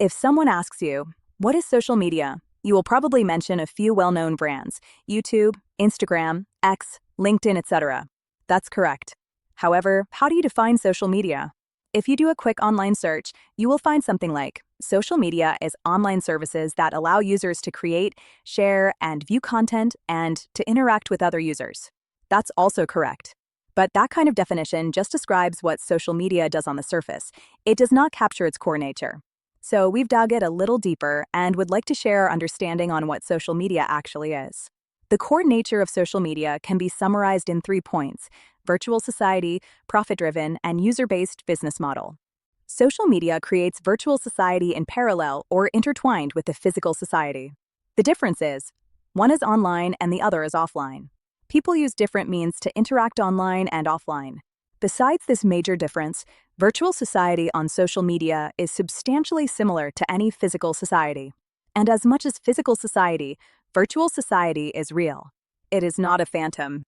If someone asks you, what is social media? You will probably mention a few well-known brands: YouTube, Instagram, X, LinkedIn, etc. That's correct. However, how do you define social media? If you do a quick online search, you will find something like social media is online services that allow users to create, share, and view content and to interact with other users. That's also correct. But that kind of definition just describes what social media does on the surface. It does not capture its core nature. So we've dug it a little deeper and would like to share our understanding on what social media actually is. The core nature of social media can be summarized in 3 points: virtual society, profit-driven, and user-based business model. Social media creates virtual society in parallel or intertwined with the physical society. The difference is, one is online and the other is offline. People use different means to interact online and offline. Besides this major difference, virtual society on social media is substantially similar to any physical society. And as much as physical society, virtual society is real. It is not a phantom.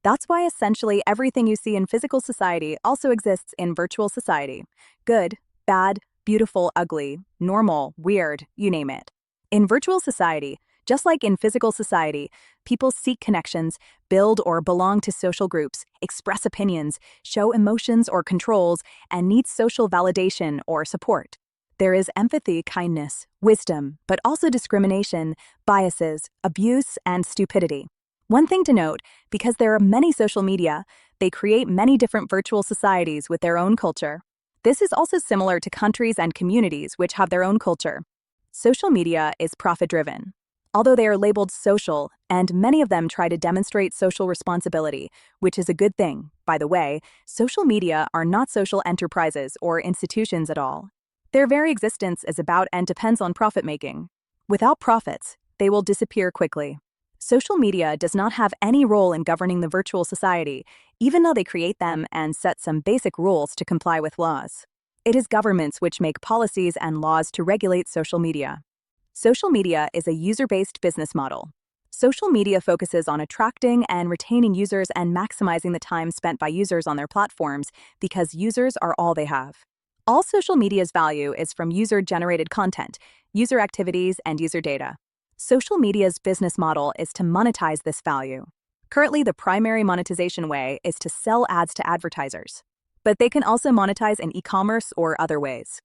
That's why essentially everything you see in physical society also exists in virtual society. Good, bad, beautiful, ugly, normal, weird, you name it. In virtual society, just like in physical society, people seek connections, build or belong to social groups, express opinions, show emotions or controls, and need social validation or support. There is empathy, kindness, wisdom, but also discrimination, biases, abuse, and stupidity. One thing to note, because there are many social media, they create many different virtual societies with their own culture. This is also similar to countries and communities which have their own culture. Social media is profit-driven. Although they are labeled social, and many of them try to demonstrate social responsibility, which is a good thing. By the way, social media are not social enterprises or institutions at all. Their very existence is about and depends on profit-making. Without profits, they will disappear quickly. Social media does not have any role in governing the virtual society, even though they create them and set some basic rules to comply with laws. It is governments which make policies and laws to regulate social media. Social media is a user-based business model. Social media focuses on attracting and retaining users and maximizing the time spent by users on their platforms because users are all they have. All social media's value is from user-generated content, user activities, and user data. Social media's business model is to monetize this value. Currently, the primary monetization way is to sell ads to advertisers. But they can also monetize in e-commerce or other ways.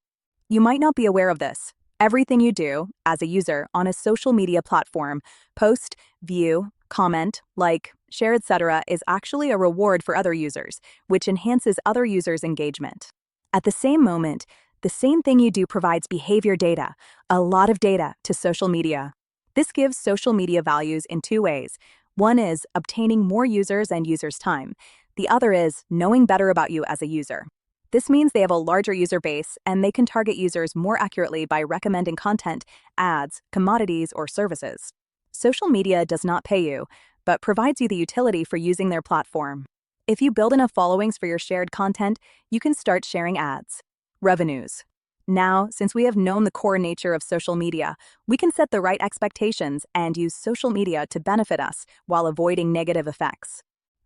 You might not be aware of this. Everything you do, as a user, on a social media platform, post, view, comment, like, share, etc., is actually a reward for other users, which enhances other users' engagement. At the same moment, the same thing you do provides behavior data, a lot of data, to social media. This gives social media values in 2 ways. One is obtaining more users and users' time. The other is knowing better about you as a user. This means they have a larger user base and they can target users more accurately by recommending content, ads, commodities, or services. Social media does not pay you, but provides you the utility for using their platform. If you build enough followings for your shared content, you can start sharing ads. Revenues. Now, since we have known the core nature of social media, we can set the right expectations and use social media to benefit us while avoiding negative effects.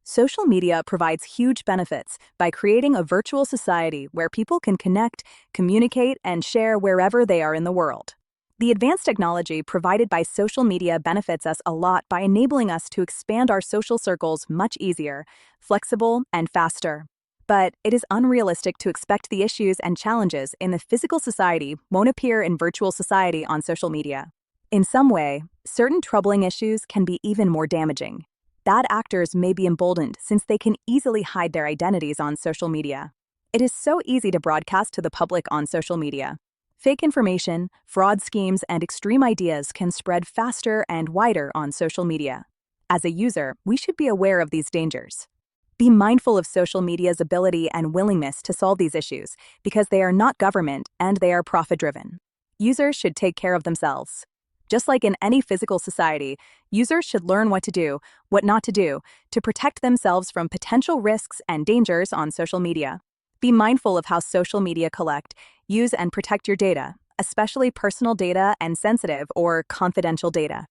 Social media provides huge benefits by creating a virtual society where people can connect, communicate, and share wherever they are in the world. The advanced technology provided by social media benefits us a lot by enabling us to expand our social circles much easier, flexible, and faster. But it is unrealistic to expect the issues and challenges in the physical society won't appear in virtual society on social media. In some way, certain troubling issues can be even more damaging. Bad actors may be emboldened since they can easily hide their identities on social media. It is so easy to broadcast to the public on social media. Fake information, fraud schemes, and extreme ideas can spread faster and wider on social media. As a user, we should be aware of these dangers. Be mindful of social media's ability and willingness to solve these issues because they are not government and they are profit-driven. Users should take care of themselves. Just like in any physical society, users should learn what to do, what not to do, to protect themselves from potential risks and dangers on social media. Be mindful of how social media collect, use, and protect your data, especially personal data and sensitive or confidential data.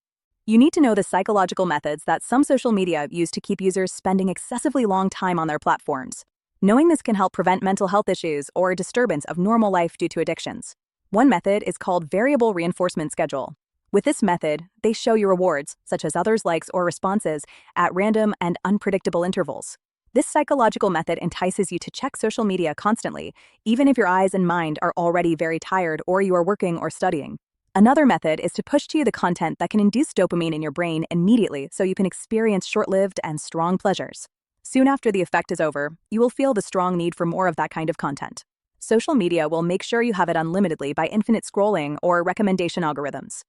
You need to know the psychological methods that some social media use to keep users spending excessively long time on their platforms. Knowing this can help prevent mental health issues or disturbance of normal life due to addictions. One method is called variable reinforcement schedule. With this method, they show you rewards, such as others' likes or responses, at random and unpredictable intervals. This psychological method entices you to check social media constantly, even if your eyes and mind are already very tired or you are working or studying. Another method is to push to you the content that can induce dopamine in your brain immediately so you can experience short-lived and strong pleasures. Soon after the effect is over, you will feel the strong need for more of that kind of content. Social media will make sure you have it unlimitedly by infinite scrolling or recommendation algorithms.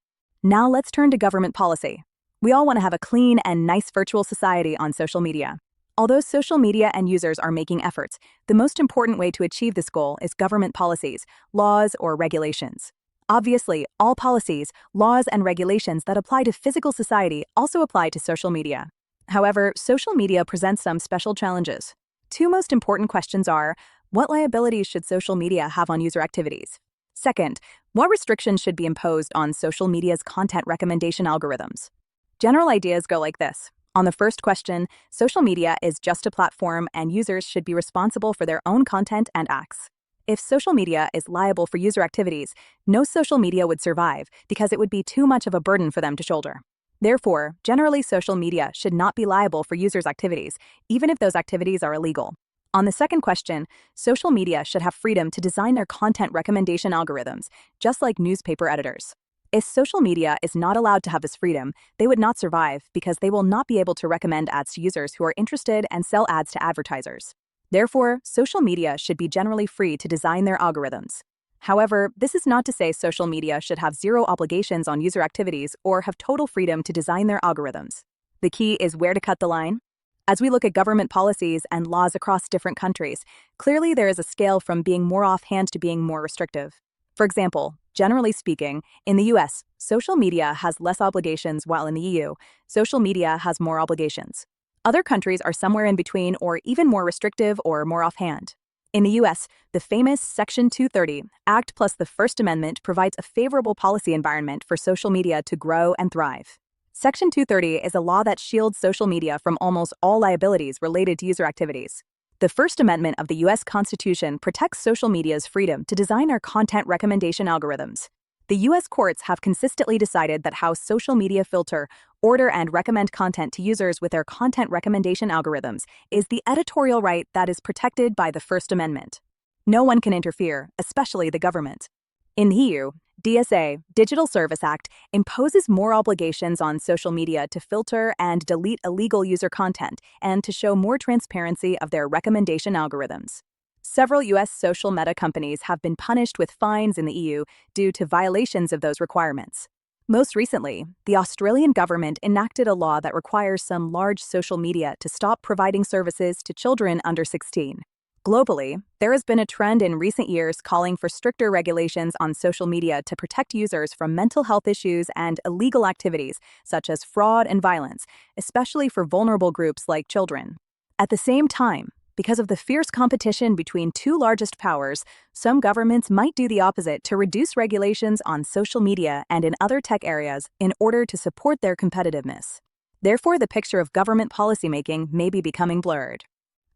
Now let's turn to government policy. We all want to have a clean and nice virtual society on social media. Although social media and users are making efforts, the most important way to achieve this goal is government policies, laws, or regulations. Obviously, all policies, laws, and regulations that apply to physical society also apply to social media. However, social media presents some special challenges. Two most important questions are, what liabilities should social media have on user activities? Second, what restrictions should be imposed on social media's content recommendation algorithms? General ideas go like this. On the first question, social media is just a platform and users should be responsible for their own content and acts. If social media is liable for user activities, no social media would survive because it would be too much of a burden for them to shoulder. Therefore, generally social media should not be liable for users' activities, even if those activities are illegal. On the second question, social media should have freedom to design their content recommendation algorithms, just like newspaper editors. If social media is not allowed to have this freedom, they would not survive because they will not be able to recommend ads to users who are interested and sell ads to advertisers. Therefore, social media should be generally free to design their algorithms. However, this is not to say social media should have zero obligations on user activities or have total freedom to design their algorithms. The key is where to cut the line. As we look at government policies and laws across different countries, clearly there is a scale from being more offhand to being more restrictive. For example, generally speaking, in the US, social media has less obligations while in the EU, social media has more obligations. Other countries are somewhere in between or even more restrictive or more offhand. In the US, the famous Section 230 Act plus the First Amendment provides a favorable policy environment for social media to grow and thrive. Section 230 is a law that shields social media from almost all liabilities related to user activities. The First Amendment of the U.S. Constitution protects social media's freedom to design their content recommendation algorithms. The U.S. courts have consistently decided that how social media filter, order, and recommend content to users with their content recommendation algorithms is the editorial right that is protected by the First Amendment. No one can interfere, especially the government. In the EU, DSA, Digital Service Act, imposes more obligations on social media to filter and delete illegal user content and to show more transparency of their recommendation algorithms. Several U.S. social media companies have been punished with fines in the EU due to violations of those requirements. Most recently, the Australian government enacted a law that requires some large social media to stop providing services to children under 16. Globally, there has been a trend in recent years calling for stricter regulations on social media to protect users from mental health issues and illegal activities, such as fraud and violence, especially for vulnerable groups like children. At the same time, because of the fierce competition between two largest powers, some governments might do the opposite to reduce regulations on social media and in other tech areas in order to support their competitiveness. Therefore, the picture of government policymaking may be becoming blurred.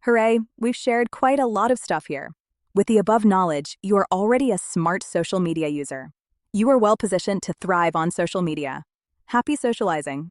Hooray, we've shared quite a lot of stuff here. With the above knowledge, you are already a smart social media user. You are well positioned to thrive on social media. Happy socializing.